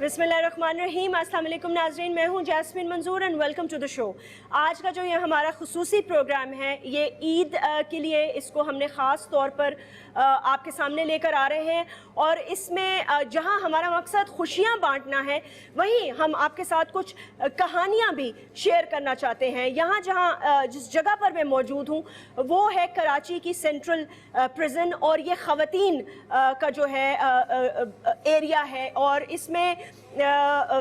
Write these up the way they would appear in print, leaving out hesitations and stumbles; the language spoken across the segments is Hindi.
बिस्मिल्लाहिर्रहमानिर्रहीम। अस्सलाम वालेकुम नाज़रीन, मैं हूं Jasmine Manzoor and welcome to the show. आज का जो ये हमारा खुसूसी प्रोग्राम है, ये ईद के लिए इसको हमने ख़ास तौर पर आपके सामने लेकर आ रहे हैं। और इसमें जहां हमारा मकसद खुशियां बांटना है, वहीं हम आपके साथ कुछ कहानियां भी शेयर करना चाहते हैं। यहाँ जहां जिस जगह पर मैं मौजूद हूँ वो है कराची की सेंट्रल प्रिजन, और ये ख़वातीन का जो है एरिया है। और इसमें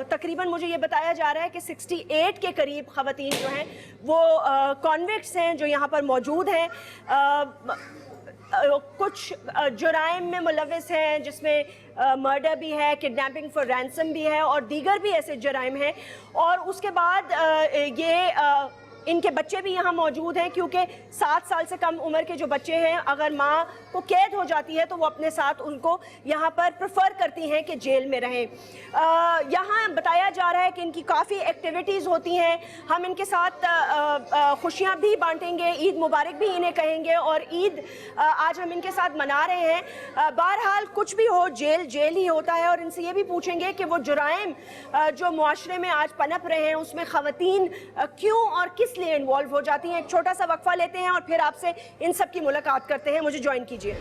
तकरीबन मुझे ये बताया जा रहा है कि 68 के करीब ख़वातीन जो हैं वो कॉन्विक्ट्स हैं जो यहाँ पर मौजूद हैं। कुछ जुराइम में मुलविस हैं, जिसमें मर्डर भी है, किडनैपिंग फॉर रैंसम भी है और दीगर भी ऐसे जुराइम हैं। और उसके बाद इनके बच्चे भी यहाँ मौजूद हैं, क्योंकि 7 साल से कम उम्र के जो बच्चे हैं, अगर माँ को कैद हो जाती है तो वो अपने साथ उनको यहाँ पर प्रेफर करती हैं कि जेल में रहें। यहाँ बताया जा रहा है कि इनकी काफ़ी एक्टिविटीज़ होती हैं। हम इनके साथ खुशियाँ भी बांटेंगे, ईद मुबारक भी इन्हें कहेंगे, और ईद आज हम इनके साथ मना रहे हैं। बहरहाल कुछ भी हो, जेल ही होता है। और इनसे ये भी पूछेंगे कि वो जुराइम जो मुआशरे में आज पनप रहे हैं, उसमें ख़वातीन क्यों और किस लिए इन्वॉल्व हो जाती हैं। एक छोटा सा वक्फा लेते हैं और फिर आपसे इन सब की मुलाकात करते हैं। मुझे ज्वाइन कीजिए।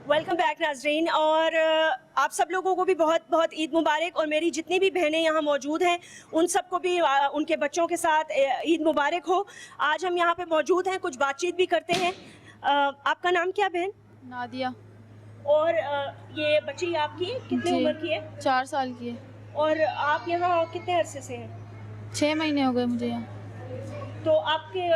वेलकम बैक नाजरीन, और आप सब लोगों को भी बहुत बहुत ईद मुबारक। और मेरी जितनी भी बहनें यहाँ मौजूद हैं उन सबको भी उनके बच्चों के साथ ईद मुबारक हो। आज हम यहाँ पे मौजूद हैं, कुछ बातचीत भी करते हैं। आपका नाम क्या बहन? नादिया। और ये बच्ची आपकी कितनी उम्र की है? 4 साल की है। और आप यहाँ कितने अरसे से हैं? 6 महीने हो गए मुझे यहाँ। तो आपके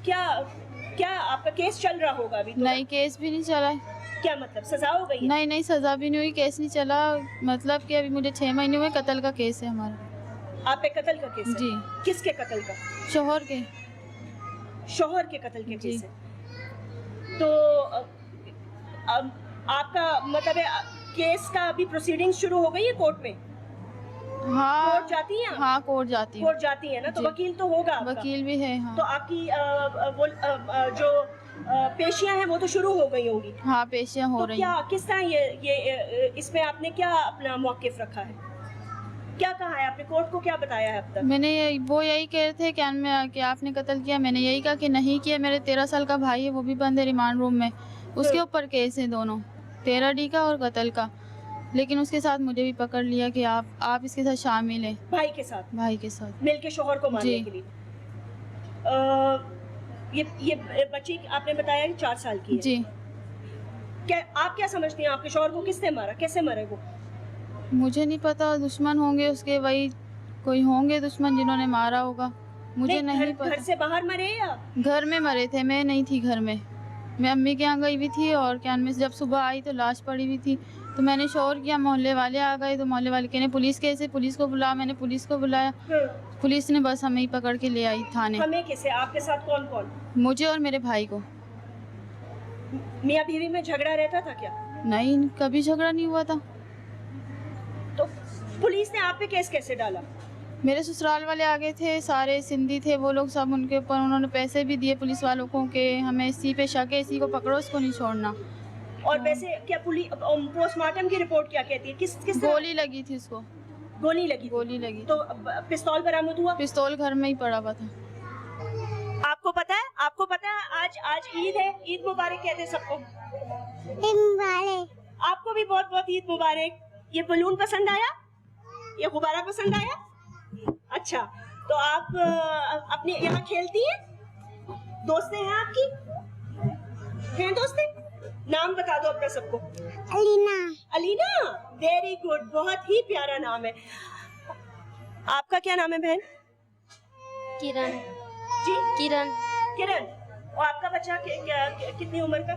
क्या आपका केस चल रहा होगा अभी? तो नहीं, केस भी नहीं चला है। क्या मतलब, सजा हो गई? नहीं, सजा भी नहीं हुई, केस नहीं चला। मतलब कि अभी मुझे 6 महीने हुए, कत्ल का केस है हमारा। आप पे कत्ल का केस है? जी। किसके कत्ल का? शोहर के। शोहर के कत्ल के केस है। तो अब आपका मतलब है केस का अभी प्रोसीडिंग शुरू हो गई है कोर्ट में? हाँ, कोर्ट जाती हैं? हाँ, कोर्ट जाती है ना। तो वकील तो होगा आपका? वकील भी है। हाँ। तो आपकी जो पेशियां हैं वो तो शुरू हो गई होंगी? हाँ, पेशियां हो रही हैं। किस तरह ये इसमें आपने क्या अपना मौक़िफ़ रखा है? क्या कहा है आपने? कोर्ट को क्या बताया है अब तक? मैंने वो यही कह रहे थे कि आपने कत्ल किया। मैंने यही कहा कि नहीं किया। मेरे 13 साल का भाई है, वो भी बंद है रिमांड रूम में। उसके ऊपर केस है दोनों, 13D का और कत्ल का। लेकिन उसके साथ मुझे भी पकड़ लिया कि आप इसके साथ शामिल हैं। भाई के साथ मिल के शोहर को मारने के लिए। ये बच्ची आपने बताया कि 4 साल की है। जी। आप क्या समझती हैं, आपके शोहर को किसने मारा, कैसे मरे वो? मुझे नहीं पता, दुश्मन होंगे उसके, वही कोई होंगे दुश्मन जिन्होंने मारा होगा। मुझे नहीं पता। घर से बाहर मरे या घर में मरे थे? मैं नहीं थी घर में, मैं अम्मी के यहाँ गई हुई थी। और क्या में जब सुबह आई तो लाश पड़ी हुई थी। तो मैंने शोर किया, मोहल्ले वाले आ गए। तो मोहल्ले वाले कहने पुलिस कैसे? पुलिस को बुला। मैंने पुलिस को बुलाया। पुलिस ने बस हमें ही पकड़ के ले आई थाने। हमें कैसे? आपके साथ कौन कौन? मुझे और मेरे भाई को। मियाँ बीवी में झगड़ा रहता था क्या? नहीं, कभी झगड़ा नहीं हुआ था। तो पुलिस ने आप पे केस कैसे डाला? मेरे ससुराल वाले आ गए थे, सारे सिंधी थे वो लोग सब। उनके ऊपर उन्होंने पैसे भी दिए पुलिस वालों को कि हमें इसी पे शक है, इसी को पकड़ो, इसको नहीं छोड़ना। और वैसे क्या पोस्टमार्टम की रिपोर्ट क्या कहती है? किस गोली लगी थी उसको। गोली लगी? तो पिस्तौल बरामद हुआ? पिस्तौल घर में ही पड़ा हुआ था। आपको पता है आज ईद है। ईद मुबारक कहते हैं सबको। ईद मुबारक। आपको भी बहुत बहुत ईद मुबारक। ये बलून पसंद आया? ये गुब्बारा पसंद आया? अच्छा, तो आप अपने यहाँ खेलती हैं? दोस्तें हैं आपकी? हैं दोस्तें? नाम बता दो अपना सबको। अलीना, वेरी गुड, बहुत ही प्यारा नाम है। आपका क्या नाम है बहन? किरण। जी, किरण। और आपका बच्चा कितनी उम्र का?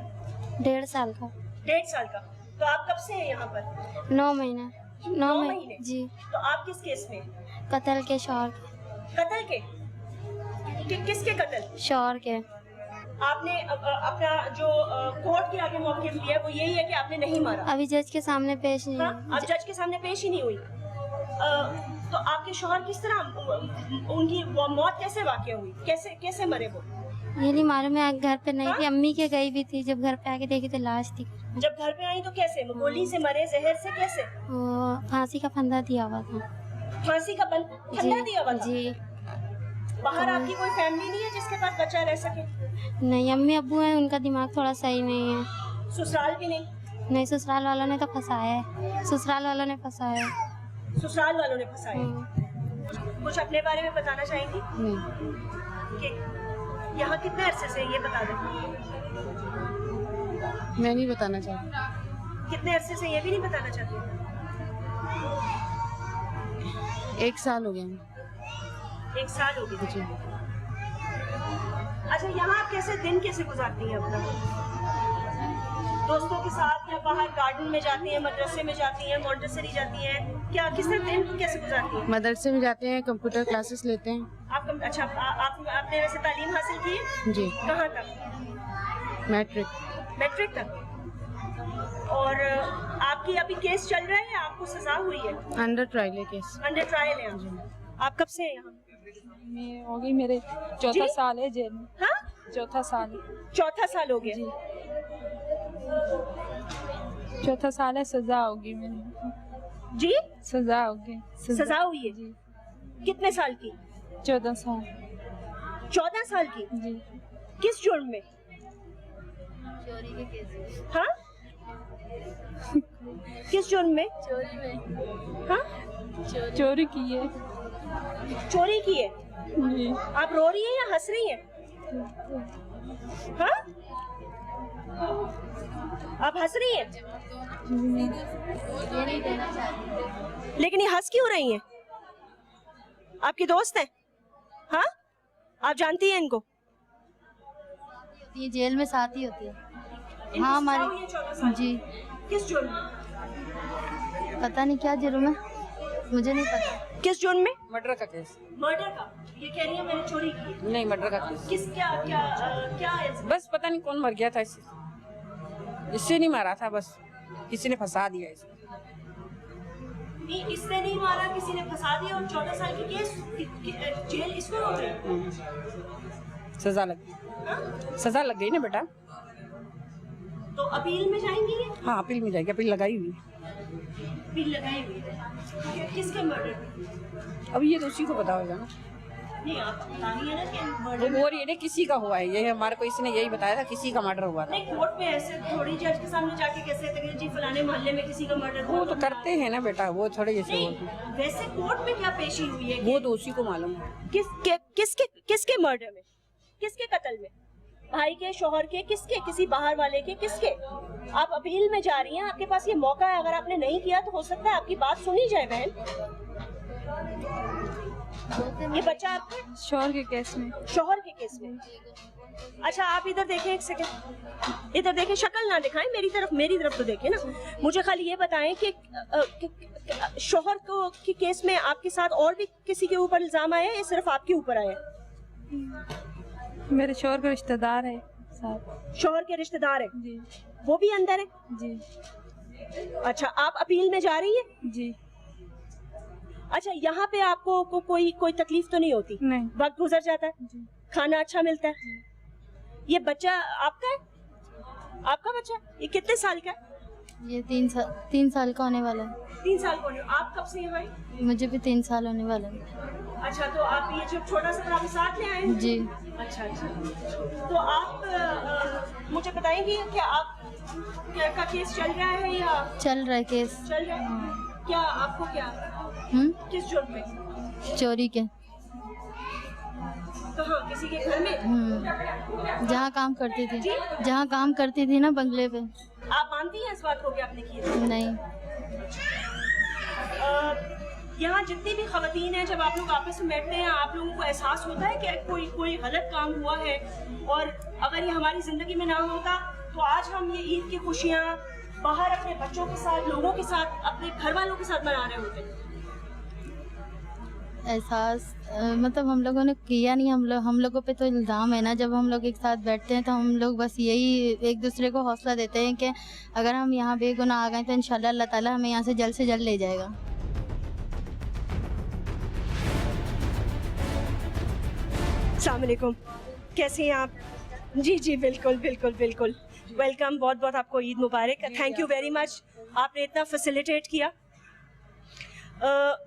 1.5 साल का। 1.5 साल का। तो आप कब से हैं यहाँ पर? 9 महीना। 9 महीने जी। तो आप किस केस में? कत्ल के शौहर। कत्ल के? किसके कत्ल? शौहर के। आपने अपना जो कोर्ट के आगे मौक़िफ़ लिया है वो यही है कि आपने नहीं मारा। अभी जज के सामने पेश नहीं हाँ? हुई। अब जज के सामने पेश ही नहीं हुई। तो आपके शौहर किस तरह, उनकी वो मौत कैसे वाक़या हुई, कैसे मरे वो? ये नहीं मालूम, मैं घर पे नहीं थी, अम्मी के गई भी थी, जब घर पे आके देखी तो लाश थी। जब घर पे आई तो कैसे, गोली से मरे, जहर से कैसे? वो फांसी का फंदा दिया हुआ था। फांसी का फंदा दिया हुआ था? जी। बाहर आपकी कोई फैमिली नहीं है जिसके पास बच्चा रह सके? नहीं, अम्मी अब्बू हैं, उनका दिमाग थोड़ा सही नहीं है। ससुराल भी नहीं? नहीं, ससुराल वालों ने तो फंसाया है, ससुराल वालों ने फंसाया है। ससुराल वालों ने फंसाया। कुछ अपने बारे में बताना चाहेंगी कि यहाँ कितने अरसे से, ये बता दें। मैं नहीं बताना चाहती। कितने अरसे से, ये भी नहीं बताना चाहती? 1 साल हो गया। 1 साल हो गया। जी। अच्छा, यहाँ आप कैसे गुजारती हैं अपना? दोस्तों के साथ या बाहर गार्डन में जाती हैं, मदरसे में जाती हैं, मॉन्टेसरी जाती हैं, क्या किससे दिन कैसे गुजारती हैं? मदरसे में जाते हैं, कंप्यूटर क्लासेस लेते हैं। अच्छा, आपने वैसे तालीम हासिल की है? जी। कहाँ तक? मैट्रिक तक। और आपकी अभी केस चल रहा है या आपको सजा हुई है? अंडर ट्रायल है केस। अंडर ट्रायल है। आप कब से हैं यहाँ? मैं हो गई, मेरे चौथा साल है जेल में। हाँ? चौथा साल हो गया। जी। चौथा साल है, सजा होगी मेरी। जी? सजा होगी। सजा हुई है? जी। कितने साल की? 14 साल। 14 साल की? जी। किस जुर्म में? चोरी के केस। हाँ? किस जुर्म में? चोरी में। हाँ? चोरी की है। चोरी की है? जी। आप रो रही हैं या हंस रही हैं? हाँ? आप हंस रही हैं? लेकिन ये हंस क्यों रही हैं? आपकी दोस्त है? हाँ? आप जानती हैं इनको? ये जेल में साथी होती है। हाँ, हमारी। जी। किस जुर्म? पता नहीं क्या जुर्म है, मुझे नहीं पता। किस जुर्म में? मर्डर का केस। मर्डर का? ये कह रही है मैंने चोरी की है। नहीं, मर्डर का केस। क्या है? बस पता नहीं कौन मर गया था इससे नहीं मारा था, बस किसी ने फंसा दिया इसे। नहीं, इसने नहीं मारा, किसी ने फंसा दिया। और 14 साल की केस, जेल इसको हो गई। सजा लग गई। सजा लग गई ना बेटा। तो अपील में जाएंगी ये? हाँ, अपील में जाएगी, अपील लगाई हुई है। अपील लगाई हुई है। किसके मर्डर? अब ये तो उसी को पता होगा ना। नहीं, आप बता रही है ना कि वो मर्डर। बोल रही है ना किसी का हुआ है, ये हमारे को इसने यही बताया था, किसी का मर्डर हुआ था। नहीं, कोर्ट में ऐसे थोड़ी जज के सामने जाके कैसे कहते जी फलाने मोहल्ले में किसी का मर्डर हुआ। वो तो करते हैं ना बेटा, वो थोड़े जैसे नहीं, बोलते हैं। वैसे कोर्ट में क्या पेशी हुई है? वो तो उसी को मालूम है। किसके मर्डर में, किसके कत्ल में? भाई के, शौहर के, किसके? किसी बाहर वाले के, किसके? आप अपील में जा रही हैं, आपके पास ये मौका है। अगर आपने नहीं किया तो हो सकता है आपकी बात सुनी जाए। बहन, ये बच्चा आपका? शौहर के केस में। शौहर के केस में। अच्छा, आप इधर देखें, एक सेकंड इधर देखें, शक्ल ना दिखाएं, मेरी तरफ तो देखें ना। मुझे खाली ये बताएं कि शौहर को के केस में आपके साथ और भी किसी के ऊपर इल्जाम आया या सिर्फ आपके ऊपर आया? मेरे शौहर के रिश्तेदार है साथ। शौहर के रिश्तेदार है? जी। वो भी अंदर है? जी। अच्छा, आप अपील में जा रही हैं? जी। अच्छा, यहाँ पे आपको कोई तकलीफ तो नहीं होती? नहीं। वक्त गुजर जाता है? जी। खाना अच्छा मिलता है? ये बच्चा आपका है? आपका बच्चा? ये कितने साल का है? ये 3 साल का होने वाला है। 3 साल का होने। आप कब से हैं भाई? मुझे भी 3 साल होने वाला है। अच्छा, तो आप ये जो छोटा सा आप साथ ले आए हैं? जी। अच्छा। तो आप मुझे बताएंगी कि आप का केस चल रहा है या चल रहा है केस? चल रहा है। क्या आपको क्या? किस जुर्म में? चोरी के। कहाँ? किसी के घर में? जहाँ काम करती थी ना, बंगले पे। आप मानती हैं इस बात को कि आपने की है? नहीं। यहाँ जितनी भी खवातीन हैं, जब आप लोग आपस में बैठते हैं, आप लोगों को एहसास होता है कि कोई गलत काम हुआ है, और अगर ये हमारी जिंदगी में ना होता तो आज हम ये ईद की खुशियाँ बाहर अपने बच्चों के साथ, लोगों के साथ, अपने घर वालों के साथ मना रहे होते। एहसास मतलब हम लोगों ने किया नहीं। हम लोगों पे तो इल्ज़ाम है ना, जब हम लोग एक साथ बैठते हैं तो हम लोग बस यही एक दूसरे को हौसला देते हैं कि अगर हम यहाँ बेगुनाह आ गए तो इंशाल्लाह अल्लाह ताला हमें यहाँ से जल्द ले जाएगा। अस्सलाम वालेकुम, कैसी हैं आप? जी जी बिल्कुल बिल्कुल बिल्कुल, वेलकम, बहुत बहुत आपको ईद मुबारक। थैंक यू वेरी मच, आपने इतना फैसिलिटेट किया।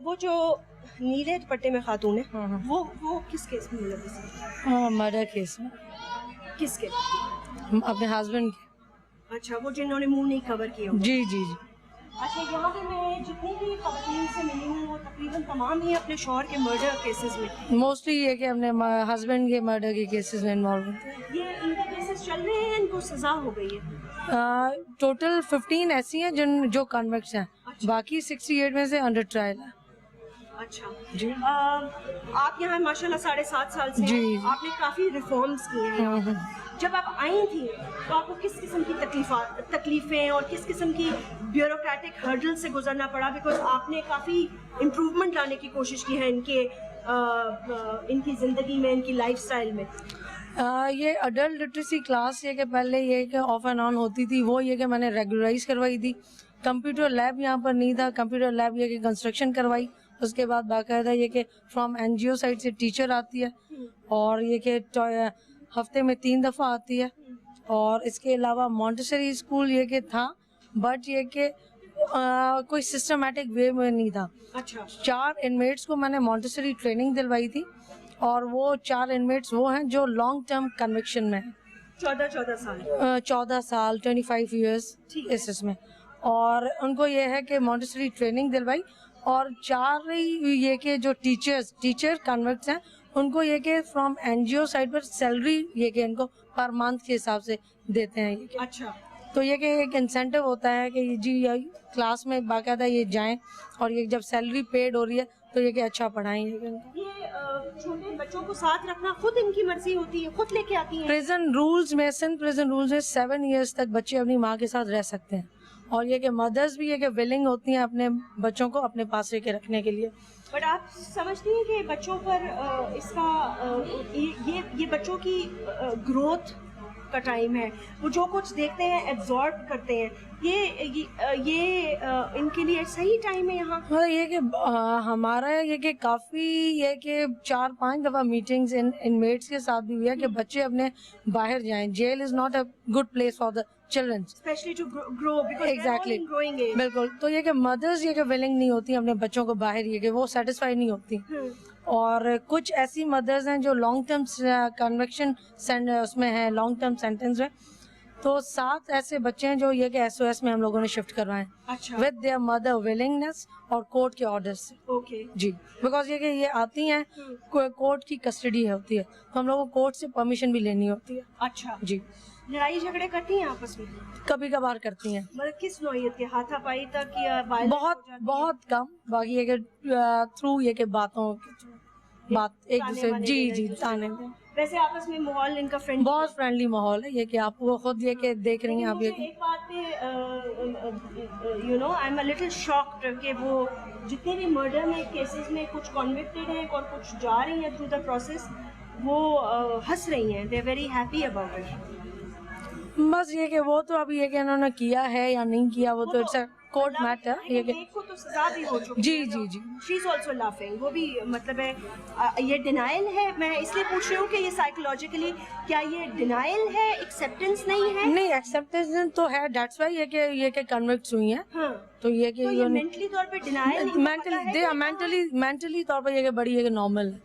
वो जो नीले दुपट्टे में खातून है, वो किस केस में मुलव्वस है? मर्डर केस में। किसके? अपने हस्बैंड के। अच्छा, वो जिन्होंने मुंह नहीं कवर किया हुआ। जी जी जी। अच्छा, यहाँ पे मैं जितनी भी ख़वातीन से मिली हूँ वो तकरीबन तमाम ही अपने शौहर के मर्डर केसेस में, मोस्टली ये कि अपने हस्बैंड के मर्डर के केसेस में इन्वॉल्व होते ये इनके केसेस चल रहे हैं, इनको सज़ा हो गई है। हैं। टोटल 15 ऐसी हैं जो कन्विक्ट्स हैं, बाकी 68 में से अंडर ट्रायल है। अच्छा जी। आप यहाँ माशाल्लाह 7.5 साल से जी। हैं, आपने काफ़ी रिफॉर्म्स किए हैं यहाँ पे। जब आप आई थी तो आपको किस किस्म की तकलीफ़ें और किस किस्म की ब्यूरोक्रेटिक हर्डल से गुजरना पड़ा? बिकॉज आपने काफ़ी इम्प्रूवमेंट लाने की कोशिश की है इनकी ज़िंदगी में, इनकी लाइफस्टाइल में। ये अडल्ट लिटरेसी क्लास ये कि पहले ये कि ऑफ एंड ऑन होती थी, वो ये कि मैंने रेगुलराइज करवाई थी। कंप्यूटर लैब यहाँ पर नहीं था, कंप्यूटर लैब ये कि कंस्ट्रक्शन करवाई। उसके बाद बाकायदा ये कि फ्रॉम NGO साइड से टीचर आती है और ये कि हफ्ते में 3 दफ़ा आती है। और इसके अलावा मॉन्टेसरी स्कूल ये कि था, बट ये कि कोई सिस्टमेटिक वे में नहीं था। अच्छा, 4 इनमेट्स को मैंने मॉन्टेसरी ट्रेनिंग दिलवाई थी और वो 4 इनमेट्स वो हैं जो लॉन्ग टर्म कन्विक्शन में हैं। 14 साल। 14 साल 25 ईयर्स इसमें। और उनको ये है कि मॉन्टेसरी ट्रेनिंग दिलवाई और 4 ये कि जो टीचर कन्विक्ट्स हैं उनको ये कि फ्रॉम NGO साइड पर सैलरी ये कि इनको पर मंथ के हिसाब से देते हैं ये कि। अच्छा, तो ये कि एक इंसेंटिव होता है कि जी ये क्लास में बाकायदा ये जाएं और ये जब सैलरी पेड हो रही है तो ये कि अच्छा पढ़ाएं। ये छोटे बच्चों को साथ रखना खुद इनकी मर्जी होती है, खुद लेके आती हैं? प्रिजन रूल्स में 7 ईयर्स तक बच्चे अपनी माँ के साथ रह सकते हैं और ये कि मदर्स भी ये कि विलिंग होती हैं अपने बच्चों को अपने पास लेके रखने के लिए। बट आप समझती हैं कि बच्चों पर ये बच्चों की ग्रोथ का टाइम है, वो जो कुछ देखते हैं एब्जॉर्ब करते हैं, ये इनके लिए सही टाइम है यहाँ? मतलब ये कि हमारा ये कि काफ़ी ये कि 4-5 दफ़ा मीटिंग्स इनमेट्स के साथ भी हुई है कि बच्चे अपने बाहर जाएं। Jail is not a good place for the children, specially to grow, because exactly growing age. बिल्कुल। तो ये कि मदर्स ये कि विलिंग नहीं होती अपने बच्चों को बाहर, ये कि वो सेटिस्फाई नहीं होती। और कुछ ऐसी मदर्स हैं जो लॉन्ग टर्म कन्विक्शन उसमें हैं, लॉन्ग टर्म सेंटेंस में। तो 7 ऐसे बच्चे हैं जो ये कि SOS में हम लोगों ने शिफ्ट करवाए अच्छा, विद देयर मदर विलिंगनेस और कोर्ट के ऑर्डर से। ओके जी, बिकॉज ये कि ये आती हैं कोर्ट की कस्टडी होती है तो हम लोगों को कोर्ट से परमिशन भी लेनी होती है। अच्छा, जी, लड़ाई झगड़े करती हैं आपस में? कभी कभार करती हैं, मतलब किस नौइयत के, हाथापाई तक या violence बहुत हो जाती है? बहुत कम। बाकी ये कि थ्रू ये कि बात एक ताने दूसरे वाने जी देना जी एक दूसरे ताने को। वैसे आपस में माहौल इनका फ्रेंड बहुत फ्रेंडली माहौल है। ये कि आप वो खुद ये कि देख रही हैं आप ये कि एक बात पे you know I am a little shocked कि वो जितने भी मर्डर में केसेस में कुछ कॉन्विक्टेड हैं और कुछ जा रही हैं थ्रू द प्रोसेस, वो हंस रही हैं, they are very happy about it. बस ये कि वो तो अभी ये कि इन्होंने किया है या नहीं किया वो तो इट्स अ कोर्ट मैटर। ये कि एक को तो सजा भी हो चुकी जी है, जी जी शी इज ऑल्सो लाफिंग, वो भी मतलब है ये डिनाइल है। मैं इसलिए पूछ रही हूँ कि ये साइकोलॉजिकली क्या ये डिनाइल है, एक्सेप्टेंस नहीं है? नहीं, एक्सेप्टेंस तो है, दैट्स वाई ये कि कन्विक्ट्स हुई हैं। हाँ, तो ये कि तो ये मेंटली तौर पे डिनाइल मेंटली तौर पर ये कि बड़ी ये कि नॉर्मल है।